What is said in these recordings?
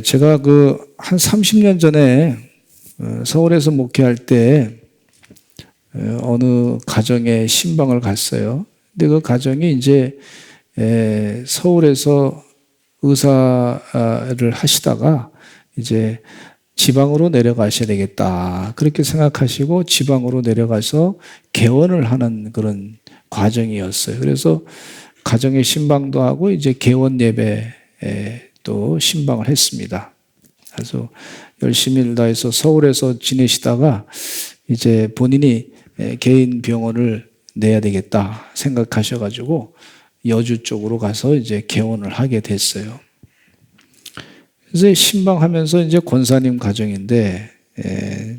제가 한 30년 전에 서울에서 목회할 때 어느 가정에 신방을 갔어요. 근데 그 가정이 이제 서울에서 의사를 하시다가 이제 지방으로 내려가셔야 되겠다. 그렇게 생각하시고 지방으로 내려가서 개원을 하는 그런 과정이었어요. 그래서 가정에 신방도 하고 이제 개원 예배 또 신방을 했습니다. 그래서 열심히 일 다해서 서울에서 지내시다가 이제 본인이 개인 병원을 내야 되겠다 생각하셔가지고 여주 쪽으로 가서 이제 개원을 하게 됐어요. 그래서 신방하면서 이제 권사님 가정인데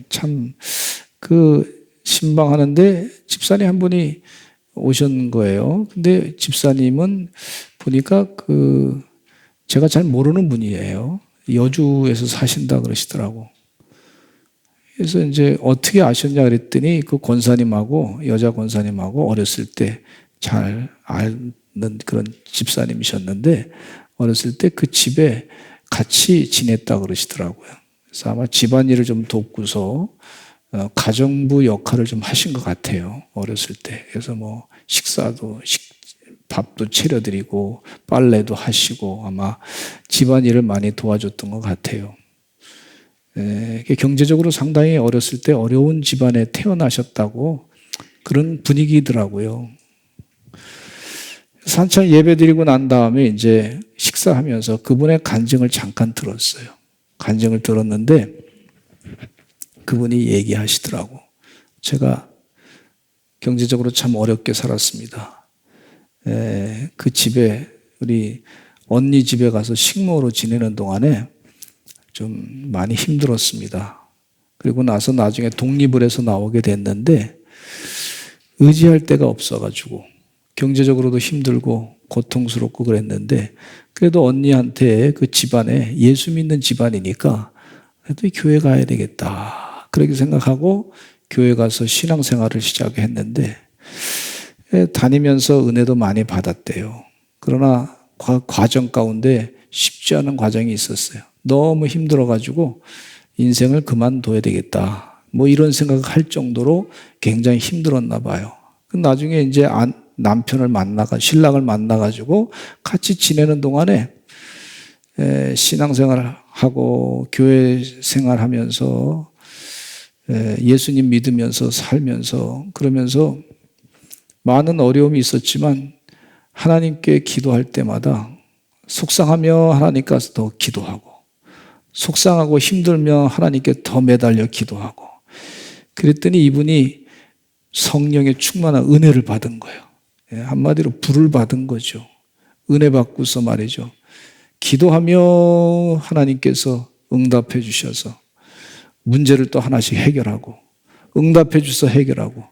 참 신방하는데 집사님 한 분이 오신 거예요. 근데 집사님은 보니까 제가 잘 모르는 분이에요. 여주에서 사신다 그러시더라고. 그래서 이제 어떻게 아셨냐 그랬더니 그 권사님하고 여자 권사님하고 어렸을 때 잘 아는 그런 집사님이셨는데 어렸을 때 그 집에 같이 지냈다 그러시더라고요. 그래서 아마 집안일을 좀 돕고서 가정부 역할을 좀 하신 것 같아요. 어렸을 때. 그래서 뭐 밥도 차려드리고 빨래도 하시고 아마 집안일을 많이 도와줬던 것 같아요. 경제적으로 상당히 어렸을 때 어려운 집안에 태어나셨다고 그런 분위기더라고요. 한참 예배 드리고 난 다음에 이제 식사하면서 그분의 간증을 잠깐 들었어요. 간증을 들었는데 그분이 얘기하시더라고. 제가 경제적으로 참 어렵게 살았습니다. 그 집에 우리 언니 집에 가서 식모로 지내는 동안에 좀 많이 힘들었습니다. 그리고 나서 나중에 독립을 해서 나오게 됐는데 의지할 데가 없어가지고 경제적으로도 힘들고 고통스럽고 그랬는데 그래도 언니한테 그 집안에 예수 믿는 집안이니까 그래도 교회 가야 되겠다. 그렇게 생각하고 교회 가서 신앙생활을 시작했는데 다니면서 은혜도 많이 받았대요. 그러나 과정 가운데 쉽지 않은 과정이 있었어요. 너무 힘들어가지고 인생을 그만둬야 되겠다. 뭐 이런 생각을 할 정도로 굉장히 힘들었나 봐요. 나중에 이제 신랑을 만나가지고 같이 지내는 동안에 신앙생활하고 교회 생활하면서 예수님 믿으면서 살면서 그러면서 많은 어려움이 있었지만 하나님께 기도할 때마다 속상하며 하나님 가서 더 기도하고 속상하고 힘들며 하나님께 더 매달려 기도하고 그랬더니 이분이 성령의 충만한 은혜를 받은 거예요. 한마디로 불을 받은 거죠. 은혜 받고서 말이죠. 기도하며 하나님께서 응답해 주셔서 문제를 또 하나씩 해결하고 응답해 주셔서 해결하고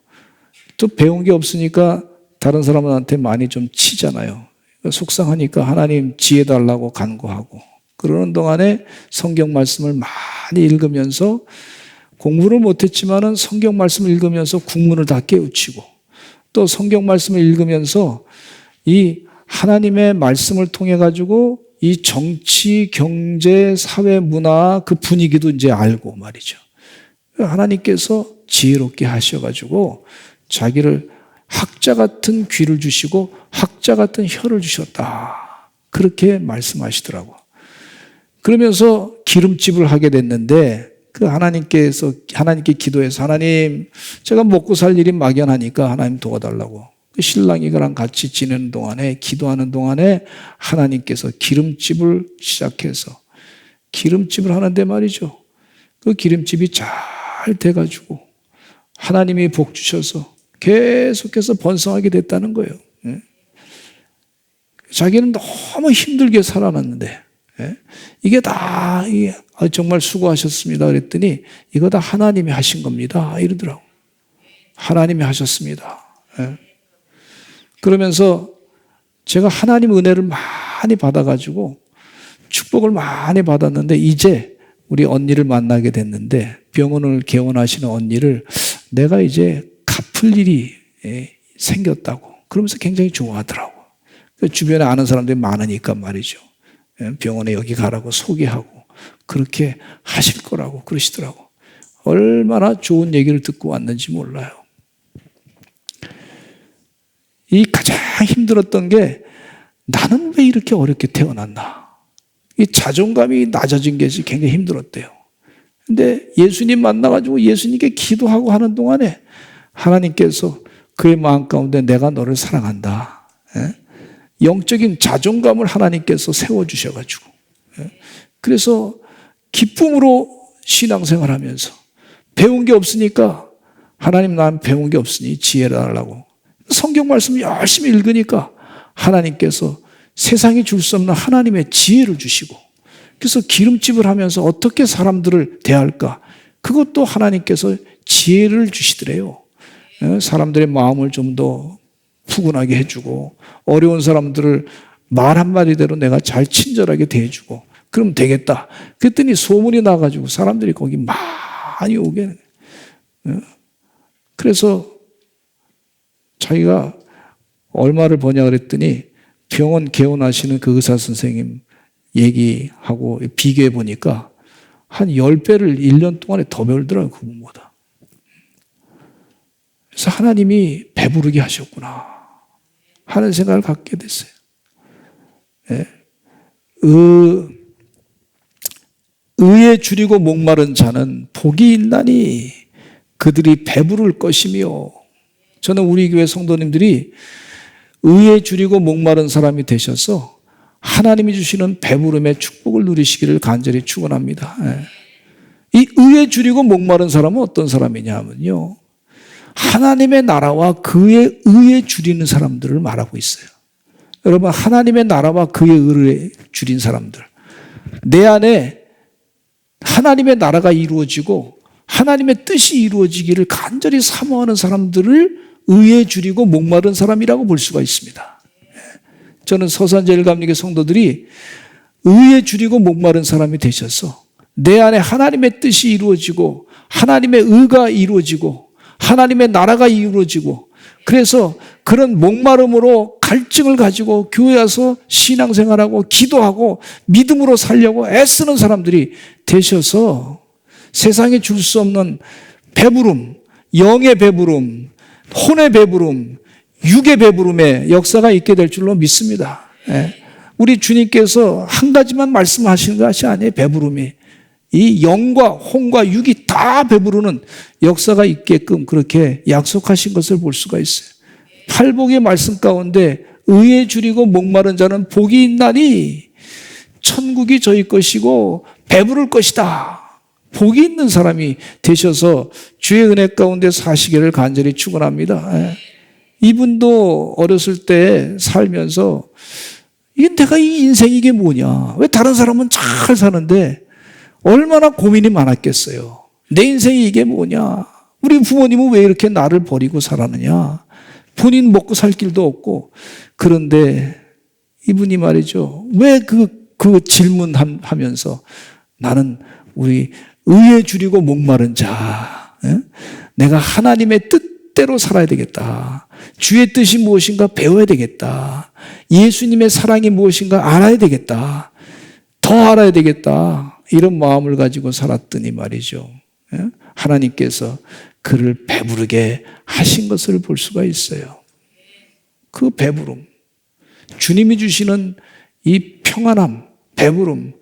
또 배운 게 없으니까 다른 사람한테 많이 좀 치잖아요. 속상하니까 하나님 지혜 달라고 간구하고 그러는 동안에 성경 말씀을 많이 읽으면서 공부를 못했지만은 성경 말씀을 읽으면서 국문을 다 깨우치고 또 성경 말씀을 읽으면서 이 하나님의 말씀을 통해 가지고 이 정치, 경제, 사회, 문화 그 분위기도 이제 알고 말이죠. 하나님께서 지혜롭게 하셔가지고 자기를 학자 같은 귀를 주시고 학자 같은 혀를 주셨다. 그렇게 말씀하시더라고. 그러면서 기름집을 하게 됐는데 하나님께 기도해서 하나님 제가 먹고 살 일이 막연하니까 하나님 도와달라고 신랑이랑 같이 지내는 동안에 기도하는 동안에 하나님께서 기름집을 시작해서 기름집을 하는데 말이죠. 그 기름집이 잘 돼가지고 하나님이 복 주셔서 계속해서 번성하게 됐다는 거예요. 자기는 너무 힘들게 살아났는데 이게 다 정말 수고하셨습니다 그랬더니 이거 다 하나님이 하신 겁니다 이러더라고. 하나님이 하셨습니다. 그러면서 제가 하나님 은혜를 많이 받아가지고 축복을 많이 받았는데 이제 우리 언니를 만나게 됐는데 병원을 개원하시는 언니를 내가 이제 갚을 일이 생겼다고 그러면서 굉장히 좋아하더라고. 주변에 아는 사람들이 많으니까 말이죠. 병원에 여기 가라고 소개하고 그렇게 하실 거라고 그러시더라고. 얼마나 좋은 얘기를 듣고 왔는지 몰라요. 이 가장 힘들었던 게 나는 왜 이렇게 어렵게 태어났나. 이 자존감이 낮아진 것이 굉장히 힘들었대요. 근데 예수님 만나가지고 예수님께 기도하고 하는 동안에 하나님께서 그의 마음 가운데 내가 너를 사랑한다. 영적인 자존감을 하나님께서 세워주셔가지고 그래서 기쁨으로 신앙생활하면서 배운 게 없으니까 하나님 난 배운 게 없으니 지혜를 달라고 성경 말씀 열심히 읽으니까 하나님께서 세상이 줄 수 없는 하나님의 지혜를 주시고 그래서 기름집을 하면서 어떻게 사람들을 대할까 그것도 하나님께서 지혜를 주시더래요. 사람들의 마음을 좀 더 푸근하게 해주고 어려운 사람들을 말 한마디대로 내가 잘 친절하게 대해주고 그럼 되겠다. 그랬더니 소문이 나가지고 사람들이 거기 많이 오게. 그래서 자기가 얼마를 버냐 그랬더니 병원 개원하시는 그 의사 선생님 얘기하고 비교해 보니까 한 10배를 1년 동안에 더 벌더라고요. 그분보다. 그래서 하나님이 배부르게 하셨구나 하는 생각을 갖게 됐어요. 의에 줄이고 목마른 자는 복이 있나니 그들이 배부를 것이며 저는 우리 교회 성도님들이 의에 줄이고 목마른 사람이 되셔서 하나님이 주시는 배부름의 축복을 누리시기를 간절히 축원합니다. 이 의에 줄이고 목마른 사람은 어떤 사람이냐 하면요. 하나님의 나라와 그의 의에 줄이는 사람들을 말하고 있어요. 여러분 하나님의 나라와 그의 의에 줄인 사람들 내 안에 하나님의 나라가 이루어지고 하나님의 뜻이 이루어지기를 간절히 사모하는 사람들을 의에 줄이고 목마른 사람이라고 볼 수가 있습니다. 저는 서산제일감리교 성도들이 의에 줄이고 목마른 사람이 되셔서 내 안에 하나님의 뜻이 이루어지고 하나님의 의가 이루어지고 하나님의 나라가 이루어지고 그래서 그런 목마름으로 갈증을 가지고 교회 와서 신앙생활하고 기도하고 믿음으로 살려고 애쓰는 사람들이 되셔서 세상에 줄 수 없는 배부름, 영의 배부름, 혼의 배부름, 육의 배부름의 역사가 있게 될 줄로 믿습니다. 우리 주님께서 한 가지만 말씀하시는 것이 아니에요. 배부름이. 이 영과 혼과 육이 다 배부르는 역사가 있게끔 그렇게 약속하신 것을 볼 수가 있어요. 팔복의 말씀 가운데 의에 줄이고 목마른 자는 복이 있나니 천국이 저희 것이고 배부를 것이다. 복이 있는 사람이 되셔서 주의 은혜 가운데 사시기를 간절히 축원합니다. 이분도 어렸을 때 살면서 내가 이 인생이 이게 뭐냐. 왜 다른 사람은 잘 사는데 얼마나 고민이 많았겠어요. 내 인생이 이게 뭐냐. 우리 부모님은 왜 이렇게 나를 버리고 살았느냐. 본인 먹고 살 길도 없고. 그런데 이분이 말이죠. 왜 그 질문하면서 나는 우리 의에 줄이고 목마른 자. 내가 하나님의 뜻대로 살아야 되겠다. 주의 뜻이 무엇인가 배워야 되겠다. 예수님의 사랑이 무엇인가 알아야 되겠다. 더 알아야 되겠다. 이런 마음을 가지고 살았더니 말이죠. 하나님께서 그를 배부르게 하신 것을 볼 수가 있어요. 그 배부름. 주님이 주시는 이 평안함, 배부름,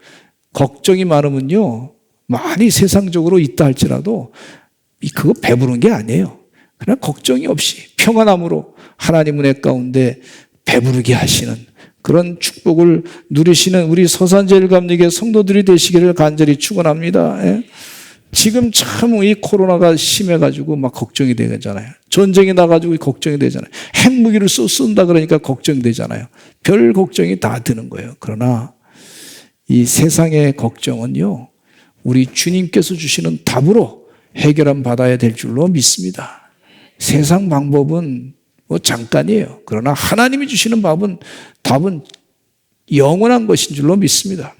걱정이 많으면요. 많이 세상적으로 있다 할지라도 그거 배부른 게 아니에요. 그냥 걱정이 없이 평안함으로 하나님 은혜 가운데 배부르게 하시는 그런 축복을 누리시는 우리 서산제일감리교 성도들이 되시기를 간절히 축원합니다. 지금 참 이 코로나가 심해가지고 막 걱정이 되잖아요. 전쟁이 나가지고 걱정이 되잖아요. 핵무기를 쏜다 그러니까 걱정이 되잖아요. 별 걱정이 다 드는 거예요. 그러나 이 세상의 걱정은요, 우리 주님께서 주시는 답으로 해결함 받아야 될 줄로 믿습니다. 세상 방법은 잠깐이에요. 그러나 하나님이 주시는 답은 영원한 것인 줄로 믿습니다.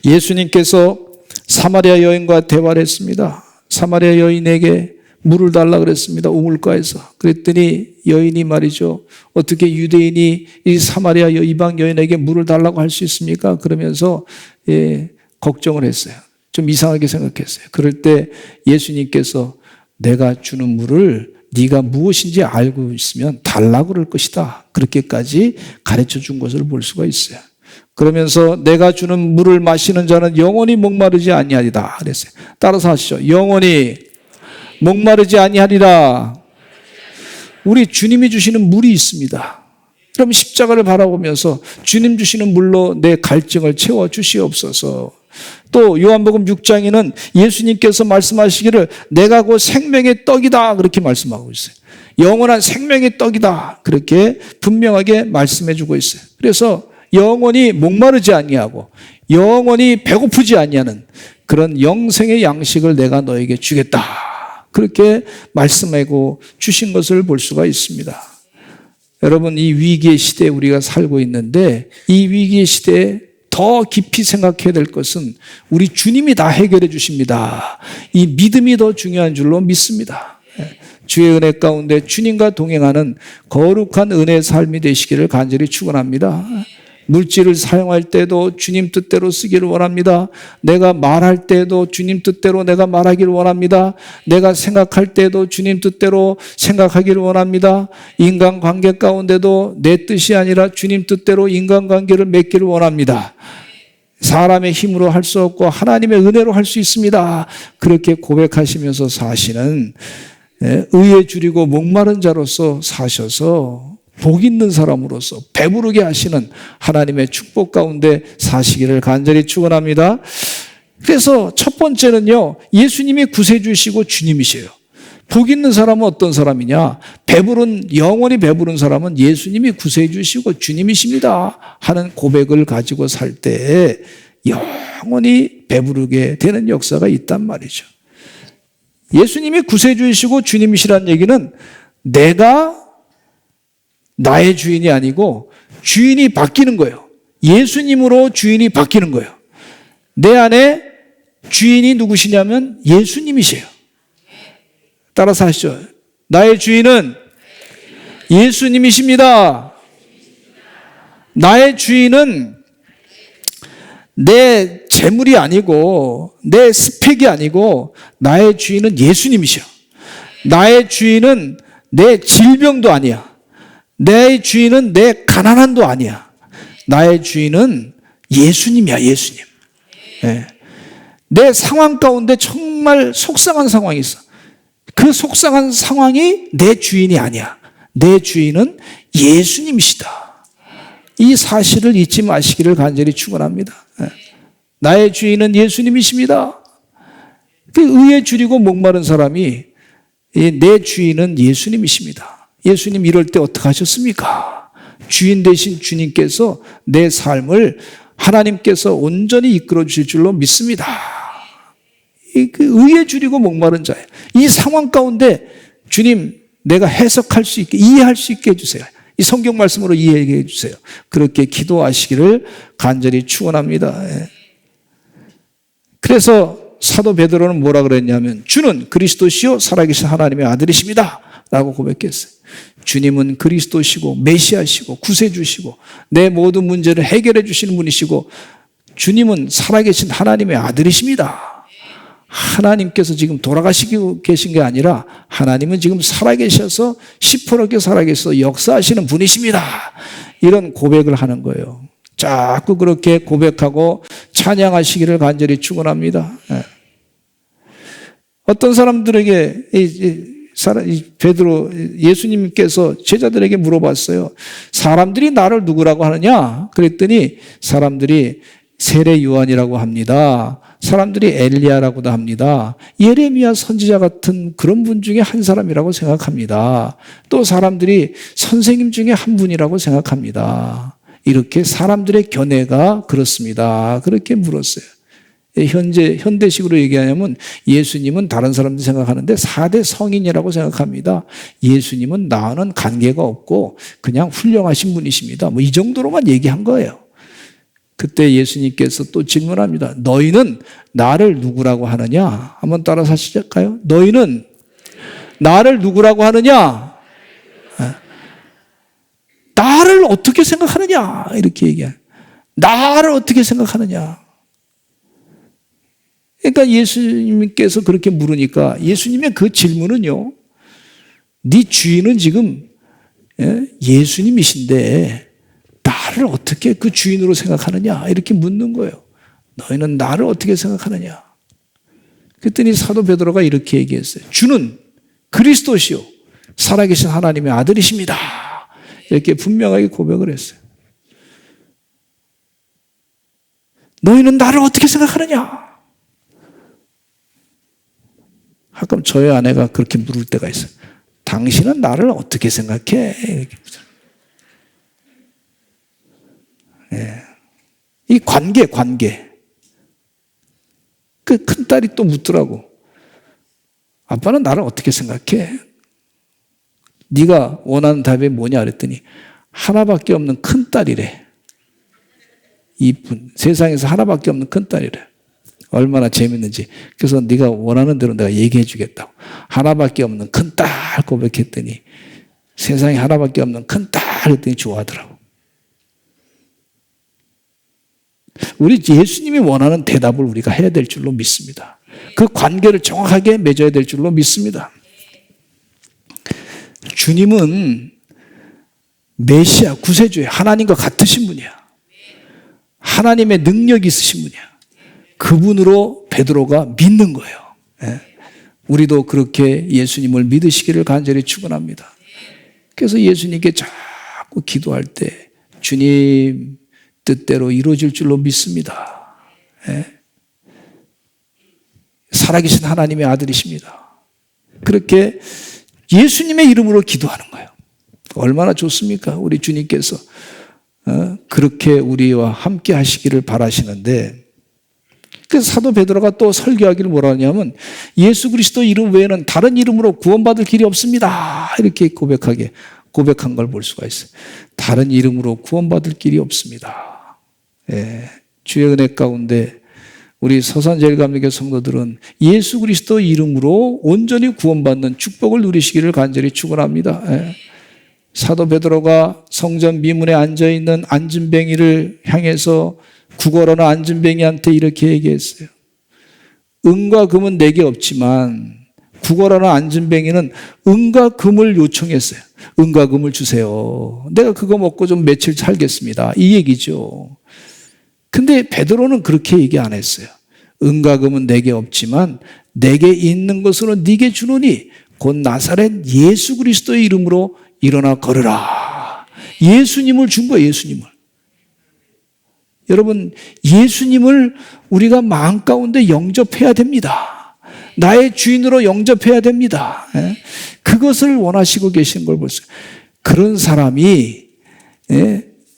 예수님께서 사마리아 여인과 대화를 했습니다. 사마리아 여인에게 물을 달라 그랬습니다. 우물가에서. 그랬더니 여인이 말이죠. 어떻게 유대인이 이 사마리아 이방 여인에게 물을 달라고 할 수 있습니까? 그러면서 걱정을 했어요. 좀 이상하게 생각했어요. 그럴 때 예수님께서 내가 주는 물을 네가 무엇인지 알고 있으면 달라고 그럴 것이다. 그렇게까지 가르쳐 준 것을 볼 수가 있어요. 그러면서 내가 주는 물을 마시는 자는 영원히 목마르지 아니하리라 그랬어요. 따라서 하시죠. 영원히 목마르지 아니하리라. 우리 주님이 주시는 물이 있습니다. 그럼 십자가를 바라보면서 주님 주시는 물로 내 갈증을 채워 주시옵소서. 또 요한복음 6장에는 예수님께서 말씀하시기를 내가 곧 생명의 떡이다 그렇게 말씀하고 있어요. 영원한 생명의 떡이다 그렇게 분명하게 말씀해 주고 있어요. 그래서 영원히 목마르지 아니하고 영원히 배고프지 아니하는 그런 영생의 양식을 내가 너에게 주겠다 그렇게 말씀하고 주신 것을 볼 수가 있습니다. 여러분, 이 위기의 시대에 우리가 살고 있는데 이 위기의 시대에 더 깊이 생각해야 될 것은 우리 주님이 다 해결해 주십니다. 이 믿음이 더 중요한 줄로 믿습니다. 주의 은혜 가운데 주님과 동행하는 거룩한 은혜의 삶이 되시기를 간절히 축원합니다. 물질을 사용할 때도 주님 뜻대로 쓰기를 원합니다. 내가 말할 때도 주님 뜻대로 내가 말하기를 원합니다. 내가 생각할 때도 주님 뜻대로 생각하기를 원합니다. 인간관계 가운데도 내 뜻이 아니라 주님 뜻대로 인간관계를 맺기를 원합니다. 사람의 힘으로 할 수 없고 하나님의 은혜로 할 수 있습니다. 그렇게 고백하시면서 사시는 의에 줄이고 목마른 자로서 사셔서 복 있는 사람으로서 배부르게 하시는 하나님의 축복 가운데 사시기를 간절히 축원합니다. 그래서 첫 번째는요, 예수님이 구세주시고 주님이세요. 복 있는 사람은 어떤 사람이냐? 영원히 배부른 사람은 예수님이 구세주시고 주님이십니다 하는 고백을 가지고 살 때 영원히 배부르게 되는 역사가 있단 말이죠. 예수님이 구세주이시고 주님이시란 얘기는 내가 나의 주인이 아니고 주인이 바뀌는 거예요. 예수님으로 주인이 바뀌는 거예요. 내 안에 주인이 누구시냐면 예수님이세요. 따라서 하시죠. 나의 주인은 예수님이십니다. 나의 주인은 내 재물이 아니고 내 스펙이 아니고 나의 주인은 예수님이셔. 나의 주인은 내 질병도 아니야. 내 주인은 내 가난함도 아니야. 나의 주인은 예수님이야, 예수님. 네. 내 상황 가운데 정말 속상한 상황이 있어. 그 속상한 상황이 내 주인이 아니야. 내 주인은 예수님이시다. 이 사실을 잊지 마시기를 간절히 축원합니다. 네. 나의 주인은 예수님이십니다. 그 의에 줄이고 목마른 사람이 내 주인은 예수님이십니다. 예수님 이럴 때 어떻게 하셨습니까? 주인 되신 주님께서 내 삶을 하나님께서 온전히 이끌어 주실 줄로 믿습니다. 의에 줄이고 목마른 자예요. 이 상황 가운데 주님 내가 해석할 수 있게 이해할 수 있게 해주세요. 이 성경 말씀으로 이해하게 해주세요. 그렇게 기도하시기를 간절히 축원합니다. 그래서 사도 베드로는 뭐라 그랬냐면 주는 그리스도시요 살아계신 하나님의 아들이십니다 라고 고백했어요. 주님은 그리스도시고 메시아시고 구세주시고 내 모든 문제를 해결해 주시는 분이시고 주님은 살아계신 하나님의 아들이십니다. 하나님께서 지금 돌아가시고 계신 게 아니라 하나님은 지금 살아계셔서 시퍼렇게 살아계셔서 역사하시는 분이십니다. 이런 고백을 하는 거예요. 자꾸 그렇게 고백하고 찬양하시기를 간절히 축원합니다. 어떤 사람들에게 베드로 예수님께서 제자들에게 물어봤어요. 사람들이 나를 누구라고 하느냐? 그랬더니 사람들이 세례 요한이라고 합니다. 사람들이 엘리야라고도 합니다. 예레미야 선지자 같은 그런 분 중에 한 사람이라고 생각합니다. 또 사람들이 선생님 중에 한 분이라고 생각합니다. 이렇게 사람들의 견해가 그렇습니다. 그렇게 물었어요. 현대식으로 얘기하냐면 예수님은 다른 사람들 생각하는데 4대 성인이라고 생각합니다. 예수님은 나와는 관계가 없고 그냥 훌륭하신 분이십니다. 뭐 이 정도로만 얘기한 거예요. 그때 예수님께서 또 질문합니다. 너희는 나를 누구라고 하느냐? 한번 따라서 하실까요? 너희는 나를 누구라고 하느냐? 나를 어떻게 생각하느냐? 이렇게 얘기해. 나를 어떻게 생각하느냐? 그러니까 예수님께서 그렇게 물으니까 예수님의 그 질문은요, 네 주인은 지금 예수님이신데 나를 어떻게 그 주인으로 생각하느냐? 이렇게 묻는 거예요. 너희는 나를 어떻게 생각하느냐? 그랬더니 사도 베드로가 이렇게 얘기했어요. 주는 그리스도시요 살아계신 하나님의 아들이십니다. 이렇게 분명하게 고백을 했어요. 너희는 나를 어떻게 생각하느냐? 가끔 저희 아내가 그렇게 물을 때가 있어요. 당신은 나를 어떻게 생각해? 이렇게. 예. 이 관계. 그 큰딸이 또 묻더라고. 아빠는 나를 어떻게 생각해? 네가 원하는 답이 뭐냐 그랬더니 하나밖에 없는 큰딸이래. 이쁜 세상에서 하나밖에 없는 큰딸이래. 얼마나 재밌는지. 그래서 네가 원하는 대로 내가 얘기해 주겠다고. 하나밖에 없는 큰딸 고백했더니 세상에 하나밖에 없는 큰딸 했더니 좋아하더라고. 우리 예수님이 원하는 대답을 우리가 해야 될 줄로 믿습니다. 그 관계를 정확하게 맺어야 될 줄로 믿습니다. 주님은 메시아, 구세주예요. 하나님과 같으신 분이야. 하나님의 능력이 있으신 분이야. 그분으로 베드로가 믿는 거예요. 우리도 그렇게 예수님을 믿으시기를 간절히 축원합니다. 그래서 예수님께 자꾸 기도할 때 주님 뜻대로 이루어질 줄로 믿습니다. 살아계신 하나님의 아들이십니다. 그렇게 예수님의 이름으로 기도하는 거예요. 얼마나 좋습니까? 우리 주님께서 그렇게 우리와 함께 하시기를 바라시는데, 그래서 사도 베드로가 또 설교하기를 뭐라 하냐면 예수 그리스도 이름 외에는 다른 이름으로 구원받을 길이 없습니다. 이렇게 고백한 걸 볼 수가 있어요. 다른 이름으로 구원받을 길이 없습니다. 주의 은혜 가운데 우리 서산제일감리교 성도들은 예수 그리스도 이름으로 온전히 구원받는 축복을 누리시기를 간절히 축원합니다. 사도 베드로가 성전 미문에 앉아있는 안진뱅이를 향해서 구걸하는 안진뱅이한테 이렇게 얘기했어요. 은과 금은 내게 없지만 구걸하는 안진뱅이는 은과 금을 요청했어요. 은과 금을 주세요. 내가 그거 먹고 좀 며칠 살겠습니다. 이 얘기죠. 근데 베드로는 그렇게 얘기 안 했어요. 은과 금은 내게 없지만 내게 있는 것으로 네게 주노니 곧 나사렛 예수 그리스도의 이름으로 일어나 걸으라. 예수님을 준 거예요. 예수님을. 여러분, 예수님을 우리가 마음 가운데 영접해야 됩니다. 나의 주인으로 영접해야 됩니다. 그것을 원하시고 계신 걸 보세요. 그런 사람이,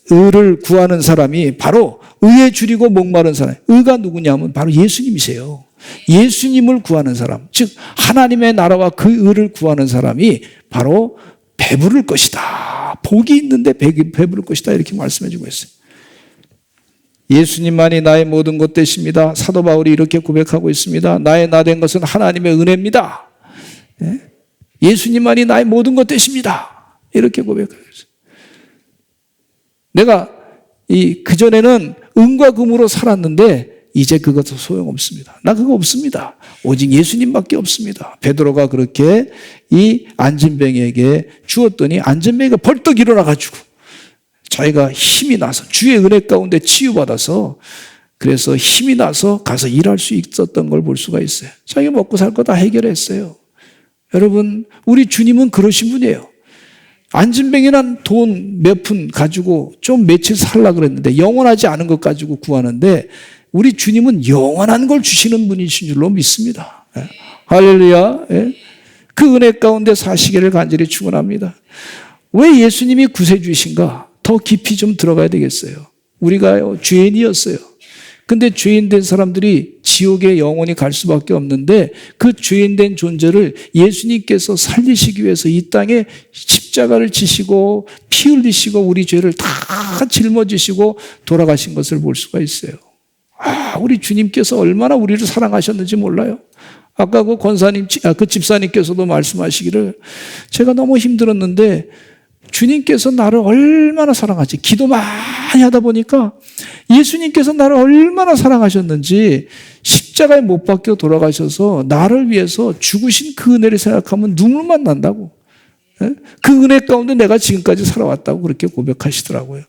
의를 구하는 사람이 바로 의에 줄이고 목마른 사람. 의가 누구냐면 바로 예수님이세요. 예수님을 구하는 사람, 즉 하나님의 나라와 그 의를 구하는 사람이 바로 배부를 것이다. 복이 있는데 배부를 것이다. 이렇게 말씀해 주고 있어요. 예수님만이 나의 모든 것 되십니다. 사도 바울이 이렇게 고백하고 있습니다. 나의 나 된 것은 하나님의 은혜입니다. 예수님만이 나의 모든 것 되십니다. 이렇게 고백하고 있어요. 내가 그전에는 은과 금으로 살았는데 이제 그것도 소용없습니다. 나 그거 없습니다. 오직 예수님밖에 없습니다. 베드로가 그렇게 이 안진뱅이에게 주었더니 안진뱅이가 벌떡 일어나가지고 자기가 힘이 나서 주의 은혜 가운데 치유받아서 그래서 힘이 나서 가서 일할 수 있었던 걸 볼 수가 있어요. 자기가 먹고 살 거 다 해결했어요. 여러분, 우리 주님은 그러신 분이에요. 안진뱅이는 돈 몇 푼 가지고 좀 며칠 살려고 그랬는데 영원하지 않은 것 가지고 구하는데 우리 주님은 영원한 걸 주시는 분이신 줄로 믿습니다. 할렐루야. 그 은혜 가운데 사시기를 간절히 축원합니다. 왜 예수님이 구세주이신가? 더 깊이 좀 들어가야 되겠어요. 우리가 죄인이었어요. 근데 죄인 된 사람들이 지옥에 영원히 갈 수밖에 없는데 그 죄인 된 존재를 예수님께서 살리시기 위해서 이 땅에 십자가를 지시고 피 흘리시고 우리 죄를 다 짊어지시고 돌아가신 것을 볼 수가 있어요. 우리 주님께서 얼마나 우리를 사랑하셨는지 몰라요. 아까 그 권사님, 그 집사님께서도 말씀하시기를 제가 너무 힘들었는데 주님께서 나를 얼마나 사랑하지? 기도 많이 하다 보니까 예수님께서 나를 얼마나 사랑하셨는지 십자가에 못 박혀 돌아가셔서 나를 위해서 죽으신 그 은혜를 생각하면 눈물만 난다고. 그 은혜 가운데 내가 지금까지 살아왔다고 그렇게 고백하시더라고요.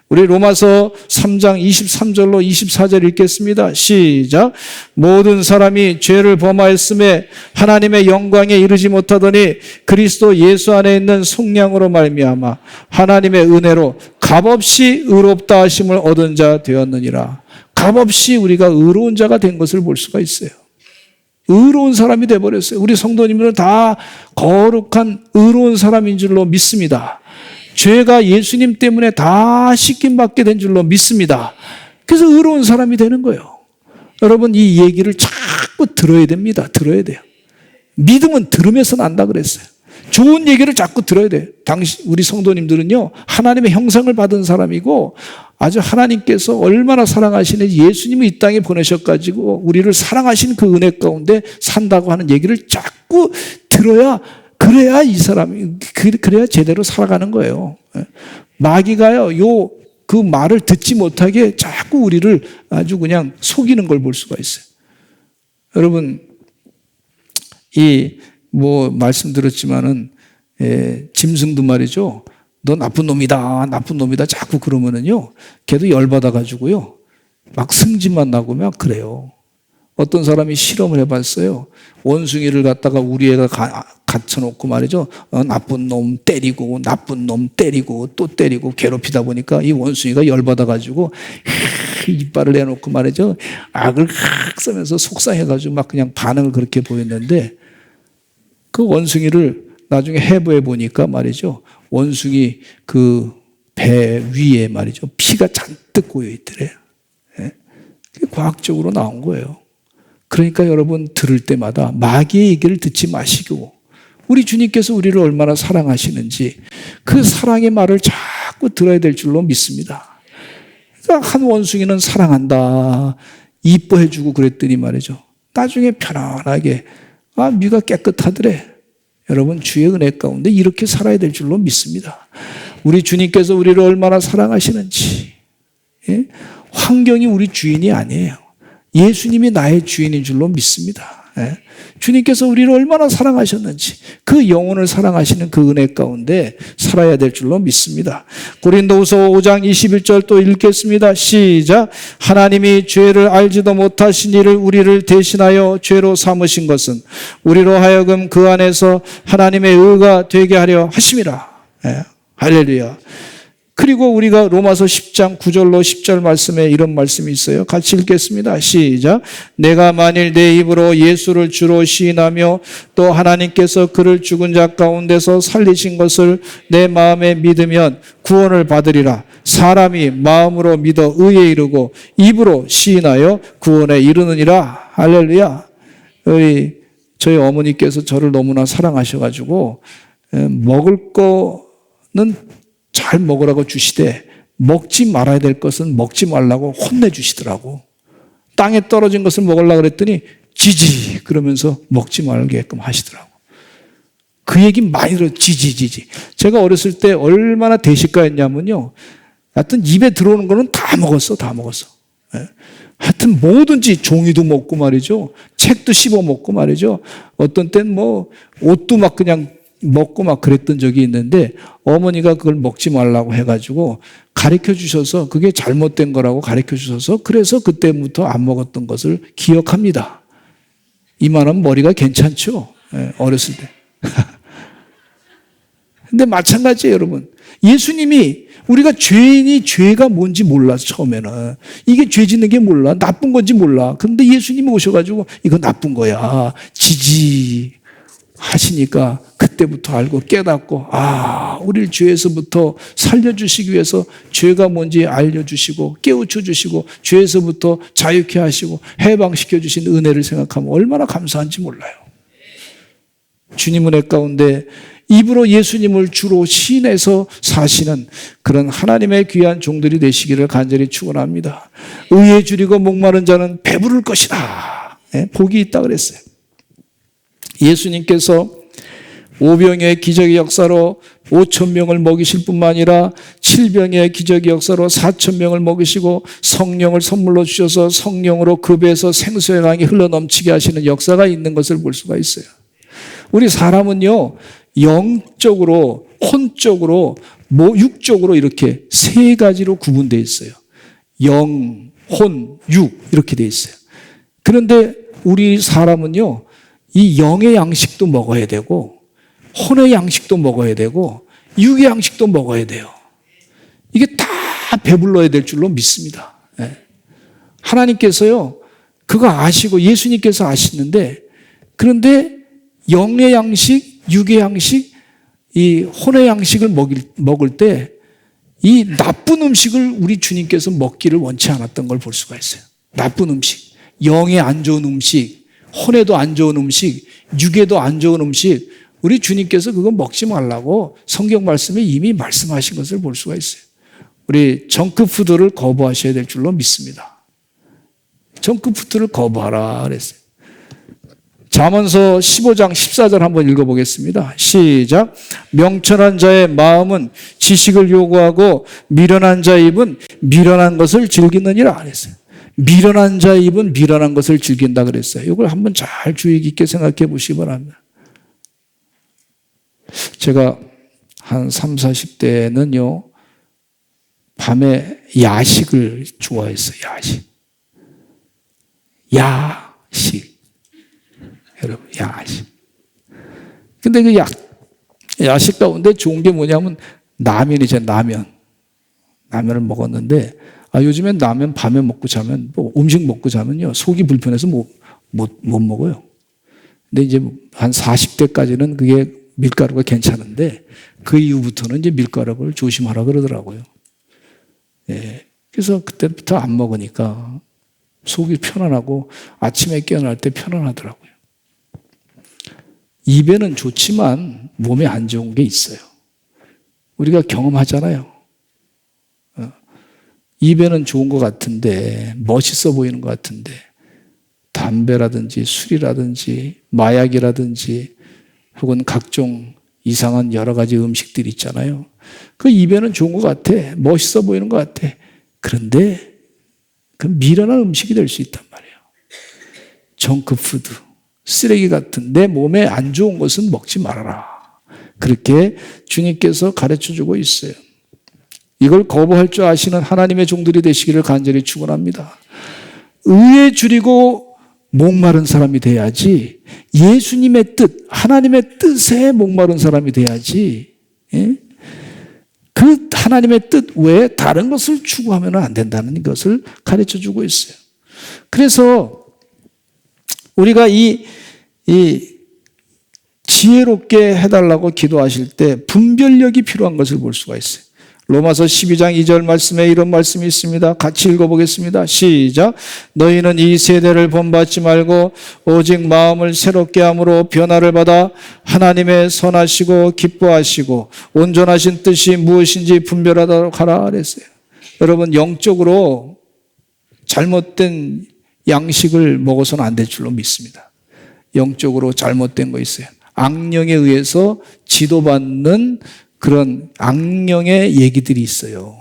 우리 로마서 3장 23절로 24절 읽겠습니다. 시작. 모든 사람이 죄를 범하였음에 하나님의 영광에 이르지 못하더니 그리스도 예수 안에 있는 속량으로 말미암아 하나님의 은혜로 값없이 의롭다 하심을 얻은 자 되었느니라. 값없이 우리가 의로운 자가 된 것을 볼 수가 있어요. 의로운 사람이 돼버렸어요. 우리 성도님들은 다 거룩한 의로운 사람인 줄로 믿습니다. 죄가 예수님 때문에 다 씻김받게 된 줄로 믿습니다. 그래서 의로운 사람이 되는 거예요. 여러분 이 얘기를 자꾸 들어야 됩니다. 들어야 돼요. 믿음은 들으면서 난다 그랬어요. 좋은 얘기를 자꾸 들어야 돼요. 우리 성도님들은요 하나님의 형상을 받은 사람이고 아주 하나님께서 얼마나 사랑하시는지 예수님을 이 땅에 보내셔가지고 우리를 사랑하신 그 은혜 가운데 산다고 하는 얘기를 자꾸 들어야 그래야 이 사람이 그래야 제대로 살아가는 거예요. 마귀가요 그 말을 듣지 못하게 자꾸 우리를 아주 그냥 속이는 걸 볼 수가 있어요. 여러분 말씀드렸지만은 짐승도 말이죠. 너 나쁜 놈이다, 나쁜 놈이다 자꾸 그러면은요 걔도 열받아 가지고요 막 승질만 나고 막 그래요. 어떤 사람이 실험을 해봤어요. 원숭이를 갖다가 우리 애가 갇혀놓고 말이죠. 나쁜 놈 때리고 나쁜 놈 때리고 또 때리고 괴롭히다 보니까 이 원숭이가 열받아가지고 이빨을 내놓고 말이죠. 악을 쓰면서 속상해가지고 막 그냥 반응을 그렇게 보였는데 그 원숭이를 나중에 해부해 보니까 말이죠. 원숭이 그 배 위에 말이죠. 피가 잔뜩 고여 있더래요. 그게 과학적으로 나온 거예요. 그러니까 여러분 들을 때마다 마귀의 얘기를 듣지 마시고 우리 주님께서 우리를 얼마나 사랑하시는지 그 사랑의 말을 자꾸 들어야 될 줄로 믿습니다. 그러니까 한 원숭이는 사랑한다, 이뻐해주고 그랬더니 말이죠. 나중에 편안하게 미가 깨끗하더래. 여러분 주의 은혜 가운데 이렇게 살아야 될 줄로 믿습니다. 우리 주님께서 우리를 얼마나 사랑하시는지 환경이 우리 주인이 아니에요. 예수님이 나의 주인인 줄로 믿습니다. 주님께서 우리를 얼마나 사랑하셨는지 그 영혼을 사랑하시는 그 은혜 가운데 살아야 될 줄로 믿습니다. 고린도후서 5장 21절 또 읽겠습니다. 시작. 하나님이 죄를 알지도 못하신 이를 우리를 대신하여 죄로 삼으신 것은 우리로 하여금 그 안에서 하나님의 의가 되게 하려 하심이라. 할렐루야. 그리고 우리가 로마서 10장 9절로 10절 말씀에 이런 말씀이 있어요. 같이 읽겠습니다. 시작. 내가 만일 내 입으로 예수를 주로 시인하며 또 하나님께서 그를 죽은 자 가운데서 살리신 것을 내 마음에 믿으면 구원을 받으리라. 사람이 마음으로 믿어 의에 이르고 입으로 시인하여 구원에 이르느니라. 할렐루야. 저희 어머니께서 저를 너무나 사랑하셔가지고 먹을 거는 잘 먹으라고 주시되 먹지 말아야 될 것은 먹지 말라고 혼내주시더라고. 땅에 떨어진 것을 먹으려고 그랬더니 지지 그러면서 먹지 말게끔 하시더라고. 그 얘기 많이 들어요. 지지. 제가 어렸을 때 얼마나 대식가였냐면요. 하여튼 입에 들어오는 거는 다 먹었어. 하여튼 뭐든지 종이도 먹고 말이죠. 책도 씹어 먹고 말이죠. 어떤 땐 옷도 막 그냥 먹고 막 그랬던 적이 있는데 어머니가 그걸 먹지 말라고 해가지고 가르쳐 주셔서 그게 잘못된 거라고 가르쳐 주셔서 그래서 그때부터 안 먹었던 것을 기억합니다. 이만한 머리가 괜찮죠? 어렸을 때. 근데 마찬가지예요, 여러분. 예수님이 우리가 죄가 뭔지 몰라서 처음에는 이게 죄 짓는 게 몰라. 나쁜 건지 몰라. 그런데 예수님이 오셔가지고 이거 나쁜 거야. 지지. 하시니까 그때부터 알고 깨닫고 우리를 죄에서부터 살려주시기 위해서 죄가 뭔지 알려주시고 깨우쳐주시고 죄에서부터 자유케 하시고 해방시켜 주신 은혜를 생각하면 얼마나 감사한지 몰라요. 주님 은혜 가운데 입으로 예수님을 주로 시인해서 사시는 그런 하나님의 귀한 종들이 되시기를 간절히 축원합니다. 의에 줄이고 목마른 자는 배부를 것이다. 복이 있다 그랬어요. 예수님께서 오병이어의 기적의 역사로 5,000명을 먹이실 뿐만 아니라 7병이어의 기적의 역사로 4,000명을 먹이시고 성령을 선물로 주셔서 성령으로 그 배에서 생수의 강이 흘러넘치게 하시는 역사가 있는 것을 볼 수가 있어요. 우리 사람은요, 영적으로, 혼적으로, 육적으로 이렇게 세 가지로 구분되어 있어요. 영, 혼, 육 이렇게 되어 있어요. 그런데 우리 사람은요, 이 영의 양식도 먹어야 되고 혼의 양식도 먹어야 되고 육의 양식도 먹어야 돼요. 이게 다 배불러야 될 줄로 믿습니다. 하나님께서요, 그거 아시고 예수님께서 아시는데, 그런데 영의 양식, 육의 양식, 이 혼의 양식을 먹을 때 이 나쁜 음식을 우리 주님께서 먹기를 원치 않았던 걸 볼 수가 있어요. 나쁜 음식, 영에 안 좋은 음식, 혼에도 안 좋은 음식, 육에도 안 좋은 음식, 우리 주님께서 그거 먹지 말라고 성경 말씀에 이미 말씀하신 것을 볼 수가 있어요. 우리 정크푸드를 거부하셔야 될 줄로 믿습니다. 정크푸드를 거부하라 그랬어요. 잠언서 15장 14절 한번 읽어보겠습니다. 시작. 명철한 자의 마음은 지식을 요구하고 미련한 자의 입은 미련한 것을 즐기느니라 그랬어요. 미련한 자의 입은 미련한 것을 즐긴다 그랬어요. 이걸 한번 잘 주의 깊게 생각해 보시기 바랍니다. 제가 한 30, 40대는요, 밤에 야식을 좋아했어요. 야식. 여러분, 야식. 근데 그 야식 가운데 좋은 게 뭐냐면 라면이죠, 라면. 라면을 먹었는데, 요즘엔 라면 밤에 먹고 자면, 음식 먹고 자면요, 속이 불편해서 못 먹어요. 근데 이제 한 40대까지는 그게 밀가루가 괜찮은데, 그 이후부터는 이제 밀가루를 조심하라 그러더라고요. 예. 그래서 그때부터 안 먹으니까 속이 편안하고 아침에 깨어날 때 편안하더라고요. 입에는 좋지만 몸에 안 좋은 게 있어요. 우리가 경험하잖아요. 입에는 좋은 것 같은데, 멋있어 보이는 것 같은데, 담배라든지 술이라든지 마약이라든지 혹은 각종 이상한 여러 가지 음식들이 있잖아요. 그 입에는 좋은 것 같아. 멋있어 보이는 것 같아. 그런데 그 미련한 음식이 될 수 있단 말이에요. 정크푸드, 쓰레기 같은 내 몸에 안 좋은 것은 먹지 말아라. 그렇게 주님께서 가르쳐주고 있어요. 이걸 거부할 줄 아시는 하나님의 종들이 되시기를 간절히 축원합니다. 의에 줄이고 목마른 사람이 돼야지, 예수님의 뜻, 하나님의 뜻에 목마른 사람이 돼야지, 예? 그 하나님의 뜻 외에 다른 것을 추구하면 안 된다는 것을 가르쳐주고 있어요. 그래서 우리가 이 지혜롭게 해달라고 기도하실 때 분별력이 필요한 것을 볼 수가 있어요. 로마서 12장 2절 말씀에 이런 말씀이 있습니다. 같이 읽어보겠습니다. 시작. 너희는 이 세대를 본받지 말고 오직 마음을 새롭게 함으로 변화를 받아 하나님의 선하시고 기뻐하시고 온전하신 뜻이 무엇인지 분별하도록 하라 그랬어요. 여러분, 영적으로 잘못된 양식을 먹어서는 안 될 줄로 믿습니다. 영적으로 잘못된 거 있어요. 악령에 의해서 지도받는 그런 악령의 얘기들이 있어요.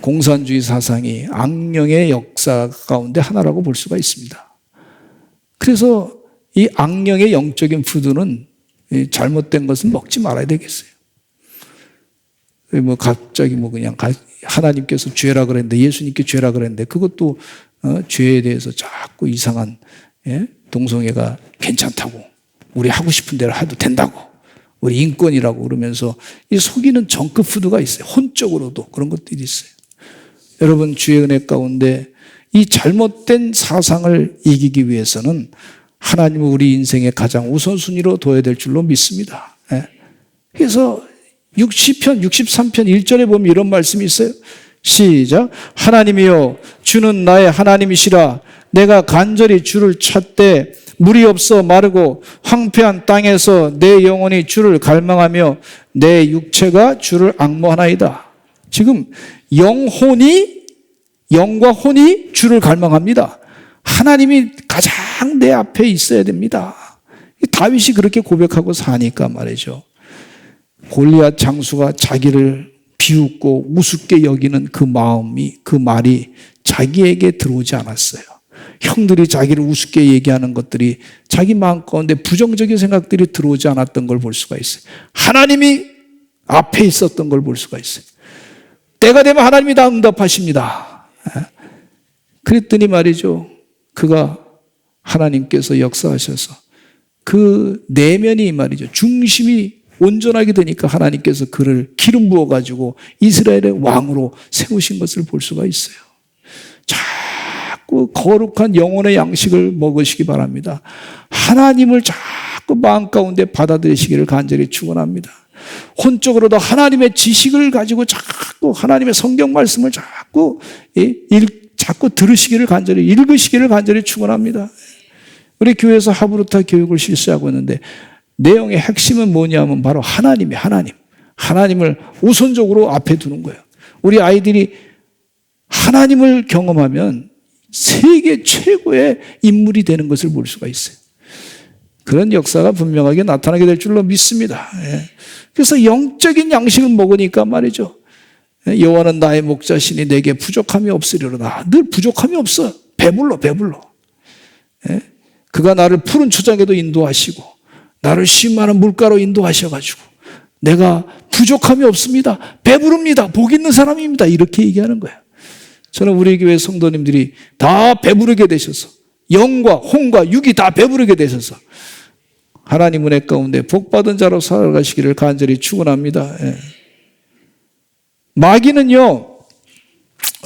공산주의 사상이 악령의 역사 가운데 하나라고 볼 수가 있습니다. 그래서 이 악령의 영적인 푸드는 잘못된 것은 먹지 말아야 되겠어요. 갑자기 그냥 하나님께서 죄라 그랬는데, 예수님께 죄라 그랬는데, 그것도 죄에 대해서 자꾸 이상한, 동성애가 괜찮다고, 우리 하고 싶은 대로 해도 된다고, 우리 인권이라고 그러면서 이 속이는 정크푸드가 있어요. 혼적으로도 그런 것들이 있어요. 여러분, 주의 은혜 가운데 이 잘못된 사상을 이기기 위해서는 하나님을 우리 인생의 가장 우선순위로 둬야 될 줄로 믿습니다. 그래서 60편, 63편 1절에 보면 이런 말씀이 있어요. 시작. 하나님이여, 주는 나의 하나님이시라. 내가 간절히 주를 찾되 물이 없어 마르고 황폐한 땅에서 내 영혼이 주를 갈망하며 내 육체가 주를 앙모하나이다. 지금 영과 혼이 주를 갈망합니다. 하나님이 가장 내 앞에 있어야 됩니다. 다윗이 그렇게 고백하고 사니까 말이죠. 골리앗 장수가 자기를 비웃고 우습게 여기는 그 마음이, 그 말이 자기에게 들어오지 않았어요. 형들이 자기를 우습게 얘기하는 것들이 자기 마음 가운데 부정적인 생각들이 들어오지 않았던 걸 볼 수가 있어요. 하나님이 앞에 있었던 걸 볼 수가 있어요. 때가 되면 하나님이 다 응답하십니다. 그랬더니 말이죠. 그가 하나님께서 역사하셔서 그 내면이 말이죠. 중심이 온전하게 되니까 하나님께서 그를 기름 부어가지고 이스라엘의 왕으로 세우신 것을 볼 수가 있어요. 자꾸 거룩한 영혼의 양식을 먹으시기 바랍니다. 하나님을 자꾸 마음 가운데 받아들이시기를 간절히 축원합니다. 혼적으로도 하나님의 지식을 가지고 자꾸 하나님의 성경 말씀을 자꾸 들으시기를 간절히, 읽으시기를 간절히 축원합니다. 우리 교회에서 하브루타 교육을 실시하고 있는데 내용의 핵심은 뭐냐면 바로 하나님이에요. 하나님을 우선적으로 앞에 두는 거예요. 우리 아이들이 하나님을 경험하면 세계 최고의 인물이 되는 것을 볼 수가 있어요. 그런 역사가 분명하게 나타나게 될 줄로 믿습니다. 그래서 영적인 양식을 먹으니까 말이죠. 여호와는 나의 목자시니 내게 부족함이 없으리로다. 늘 부족함이 없어. 배불러. 그가 나를 푸른 초장에도 인도하시고 나를 쉼많은 물가로 인도하셔가지고 내가 부족함이 없습니다. 배부릅니다. 복 있는 사람입니다. 이렇게 얘기하는 거예요. 저는 우리 교회 성도님들이 다 배부르게 되셔서 영과 혼과 육이 다 배부르게 되셔서 하나님 은혜 가운데 복받은 자로 살아가시기를 간절히 축원합니다. 마귀는요,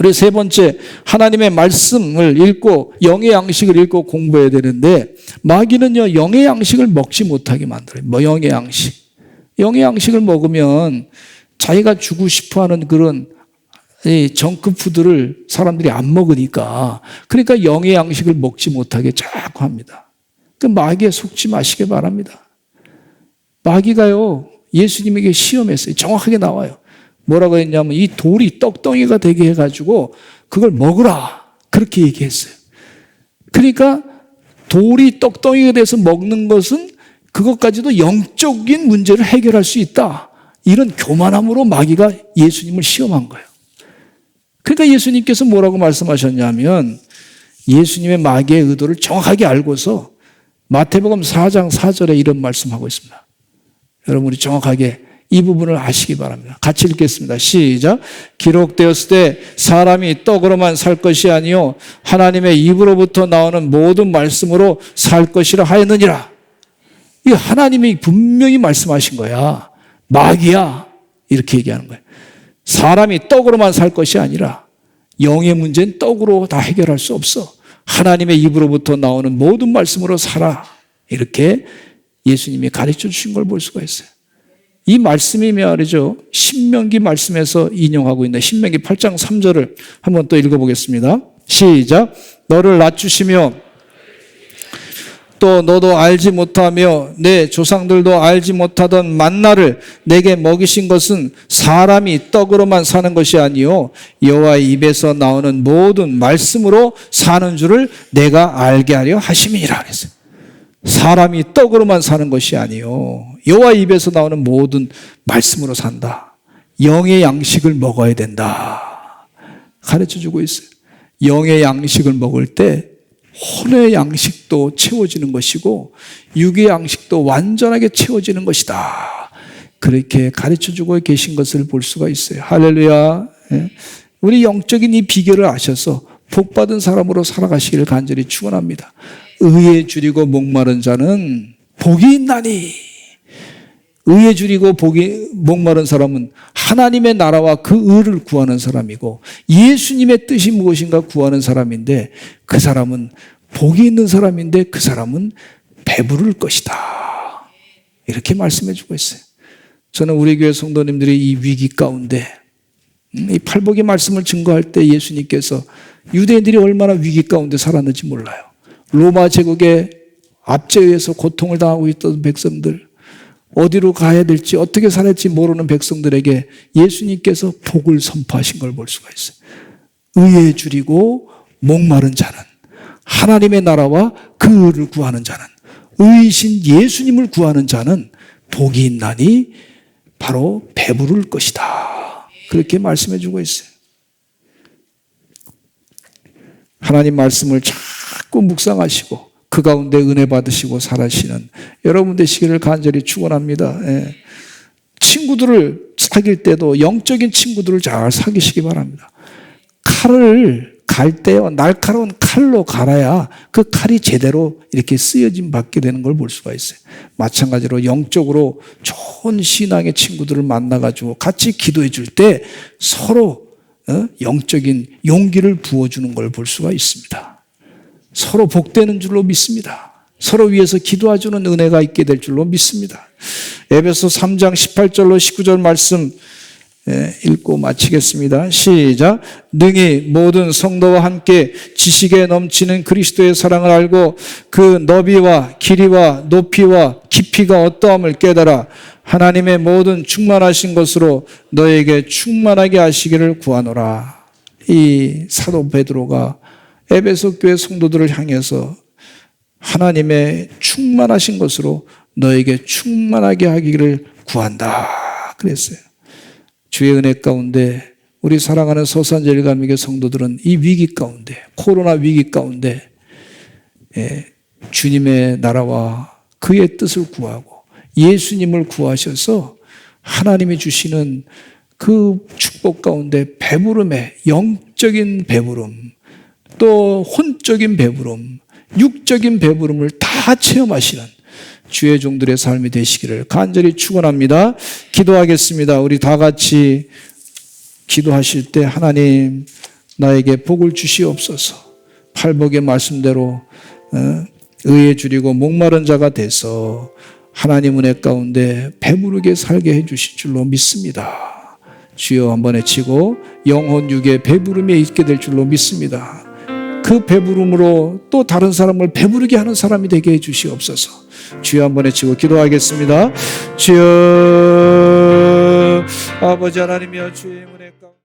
우리 세 번째 하나님의 말씀을 읽고 영의 양식을 읽고 공부해야 되는데 마귀는요 영의 양식을 먹지 못하게 만들어요. 영의 양식을 먹으면 자기가 주고 싶어하는 그런 정크푸드를 사람들이 안 먹으니까 그러니까 영의 양식을 먹지 못하게 자꾸 합니다. 그 마귀에 속지 마시기 바랍니다. 마귀가요 예수님에게 시험했어요. 정확하게 나와요. 뭐라고 했냐면 이 돌이 떡덩이가 되게 해가지고 그걸 먹으라 그렇게 얘기했어요. 그러니까 돌이 떡덩이가 돼서 먹는 것은 그것까지도 영적인 문제를 해결할 수 있다. 이런 교만함으로 마귀가 예수님을 시험한 거예요. 그러니까 예수님께서 뭐라고 말씀하셨냐면 예수님의 마귀의 의도를 정확하게 알고서 마태복음 4장 4절에 이런 말씀하고 있습니다. 여러분 우리 정확하게 이 부분을 아시기 바랍니다. 같이 읽겠습니다. 시작. 기록되었을 때 사람이 떡으로만 살 것이 아니요 하나님의 입으로부터 나오는 모든 말씀으로 살 것이라 하였느니라. 이 하나님이 분명히 말씀하신 거야. 마귀야. 이렇게 얘기하는 거예요. 사람이 떡으로만 살 것이 아니라 영의 문제는 떡으로 다 해결할 수 없어. 하나님의 입으로부터 나오는 모든 말씀으로 살아. 이렇게 예수님이 가르쳐 주신 걸 볼 수가 있어요. 이 말씀이 말이죠. 신명기 말씀에서 인용하고 있는 신명기 8장 3절을 한번 또 읽어보겠습니다. 시작. 너를 낮추시며 또 너도 알지 못하며 내 조상들도 알지 못하던 만나를 내게 먹이신 것은 사람이 떡으로만 사는 것이 아니요 여호와의 입에서 나오는 모든 말씀으로 사는 줄을 내가 알게 하려 하심이니라 그랬어요. 사람이 떡으로만 사는 것이 아니요 여호와 입에서 나오는 모든 말씀으로 산다. 영의 양식을 먹어야 된다. 가르쳐주고 있어요. 영의 양식을 먹을 때 혼의 양식도 채워지는 것이고 육의 양식도 완전하게 채워지는 것이다. 그렇게 가르쳐주고 계신 것을 볼 수가 있어요. 할렐루야. 우리 영적인 이 비결을 아셔서 복받은 사람으로 살아가시기를 간절히 축원합니다. 의에 줄이고 목마른 자는 복이 있나니. 의에 줄이고 목마른 사람은 하나님의 나라와 그 의를 구하는 사람이고 예수님의 뜻이 무엇인가 구하는 사람인데 그 사람은 복이 있는 사람인데 그 사람은 배부를 것이다. 이렇게 말씀해 주고 있어요. 저는 우리 교회 성도님들이 이 위기 가운데 이 팔복의 말씀을 증거할 때 예수님께서 유대인들이 얼마나 위기 가운데 살았는지 몰라요. 로마 제국의 압제에 의해서 고통을 당하고 있던 백성들, 어디로 가야 될지 어떻게 살아야 될지 모르는 백성들에게 예수님께서 복을 선포하신 걸 볼 수가 있어요. 의에 줄이고 목마른 자는 하나님의 나라와 그 의를 구하는 자는 의이신 예수님을 구하는 자는 복이 있나니 바로 배부를 것이다. 그렇게 말씀해 주고 있어요. 하나님 말씀을 자꾸 묵상하시고 그 가운데 은혜 받으시고 살아시는 여러분 되시기를 간절히 축원합니다. 예. 친구들을 사귈 때도 영적인 친구들을 잘 사귀시기 바랍니다. 칼을 갈 때요, 날카로운 칼로 갈아야 그 칼이 제대로 이렇게 쓰여짐 받게 되는 걸 볼 수가 있어요. 마찬가지로 영적으로 좋은 신앙의 친구들을 만나가지고 같이 기도해 줄 때 서로 영적인 용기를 부어주는 걸 볼 수가 있습니다. 서로 복되는 줄로 믿습니다. 서로 위해서 기도해주는 은혜가 있게 될 줄로 믿습니다. 에베소 3장 18절로 19절 말씀 읽고 마치겠습니다. 시작. 능히 모든 성도와 함께 지식에 넘치는 그리스도의 사랑을 알고 그 너비와 길이와 높이와 깊이가 어떠함을 깨달아 하나님의 모든 충만하신 것으로 너에게 충만하게 하시기를 구하노라. 이 사도 베드로가 에베소 교회 성도들을 향해서 하나님의 충만하신 것으로 너에게 충만하게 하기를 구한다 그랬어요. 주의 은혜 가운데 우리 사랑하는 서산제일감리교 성도들은 이 위기 가운데, 코로나 위기 가운데 주님의 나라와 그의 뜻을 구하고 예수님을 구하셔서 하나님이 주시는 그 축복 가운데 배부름의 영적인 배부름, 또 혼적인 배부름, 육적인 배부름을 다 체험하시는 주의 종들의 삶이 되시기를 간절히 축원합니다. 기도하겠습니다. 우리 다 같이 기도하실 때 하나님 나에게 복을 주시옵소서. 팔복의 말씀대로 의에 줄이고 목마른 자가 돼서 하나님 은혜 가운데 배부르게 살게 해주실 줄로 믿습니다. 주여 한번 외치고 영혼 육의 배부름에 있게 될 줄로 믿습니다. 그 배부름으로 또 다른 사람을 배부르게 하는 사람이 되게 해주시옵소서. 주여 한번 외치고 기도하겠습니다. 주여 아버지 하나님이여 주의 은혜 가운데